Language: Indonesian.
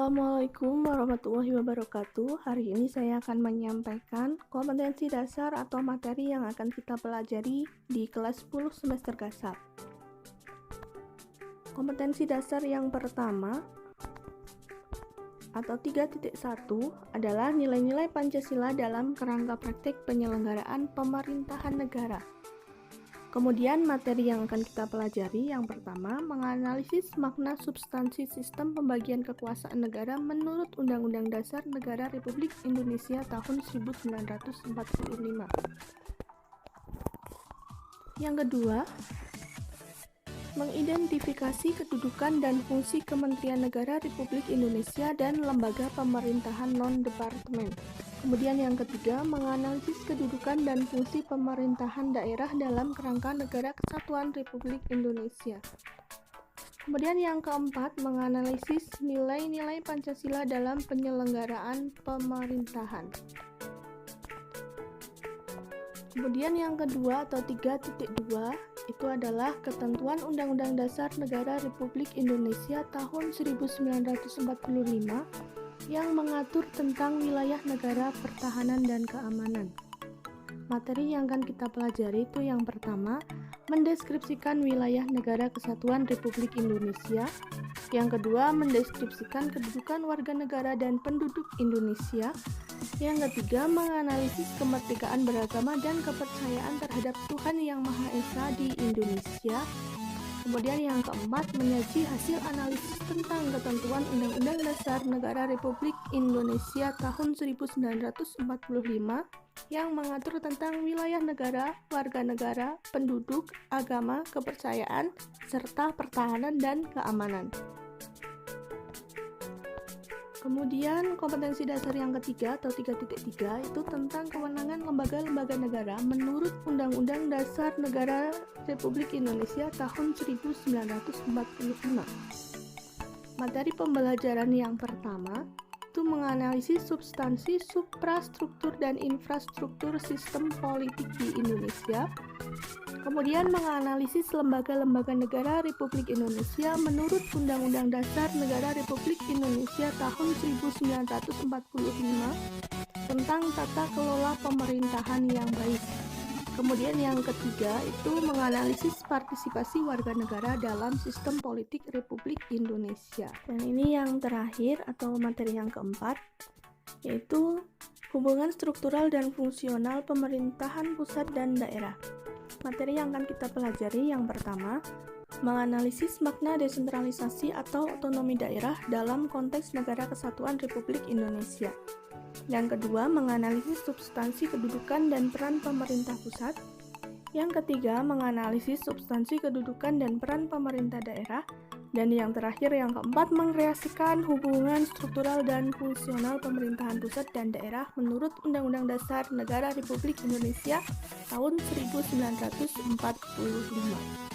Assalamualaikum warahmatullahi wabarakatuh. Hari ini saya akan menyampaikan kompetensi dasar atau materi yang akan kita pelajari di kelas 10 semester gasap. Kompetensi dasar yang pertama atau 3.1 adalah nilai-nilai Pancasila dalam kerangka praktik penyelenggaraan pemerintahan negara. Kemudian materi yang akan kita pelajari yang pertama, menganalisis makna substansi sistem pembagian kekuasaan negara menurut Undang-Undang Dasar Negara Republik Indonesia tahun 1945. Yang kedua, mengidentifikasi kedudukan dan fungsi Kementerian Negara Republik Indonesia dan lembaga pemerintahan non-departemen. Kemudian yang ketiga, menganalisis kedudukan dan fungsi pemerintahan daerah dalam kerangka Negara Kesatuan Republik Indonesia. Kemudian yang keempat, menganalisis nilai-nilai Pancasila dalam penyelenggaraan pemerintahan. Kemudian yang kedua atau 3.2 itu adalah ketentuan Undang-Undang Dasar Negara Republik Indonesia tahun 1945 yang mengatur tentang wilayah negara, pertahanan, dan keamanan. Materi yang akan kita pelajari itu yang pertama, mendeskripsikan wilayah negara kesatuan Republik Indonesia. Yang kedua, mendeskripsikan kedudukan warga negara dan penduduk Indonesia. Yang ketiga, menganalisis kemerdekaan beragama dan kepercayaan terhadap Tuhan Yang Maha Esa di Indonesia. Kemudian yang keempat, menyaji hasil analisis tentang ketentuan Undang-Undang Dasar Negara Republik Indonesia tahun 1945 yang mengatur tentang wilayah negara, warga negara, penduduk, agama, kepercayaan, serta pertahanan dan keamanan. Kemudian kompetensi dasar yang ketiga atau 3.3 itu tentang kewenangan lembaga-lembaga negara menurut Undang-Undang Dasar Negara Republik Indonesia tahun 1945. Materi pembelajaran yang pertama itu menganalisis substansi, suprastruktur, dan infrastruktur sistem politik di Indonesia. Kemudian menganalisis lembaga-lembaga negara Republik Indonesia menurut Undang-Undang Dasar Negara Republik Indonesia tahun 1945 tentang tata kelola pemerintahan yang baik. Kemudian yang ketiga itu menganalisis partisipasi warga negara dalam sistem politik Republik Indonesia. Dan ini yang terakhir atau materi yang keempat, yaitu hubungan struktural dan fungsional pemerintahan pusat dan daerah. Materi yang akan kita pelajari yang pertama, menganalisis makna desentralisasi atau otonomi daerah dalam konteks Negara Kesatuan Republik Indonesia. Yang kedua, menganalisis substansi kedudukan dan peran pemerintah pusat. Yang ketiga, menganalisis substansi kedudukan dan peran pemerintah daerah. Dan yang terakhir, yang keempat, mengkreasikan hubungan struktural dan fungsional pemerintahan pusat dan daerah menurut Undang-Undang Dasar Negara Republik Indonesia tahun 1945.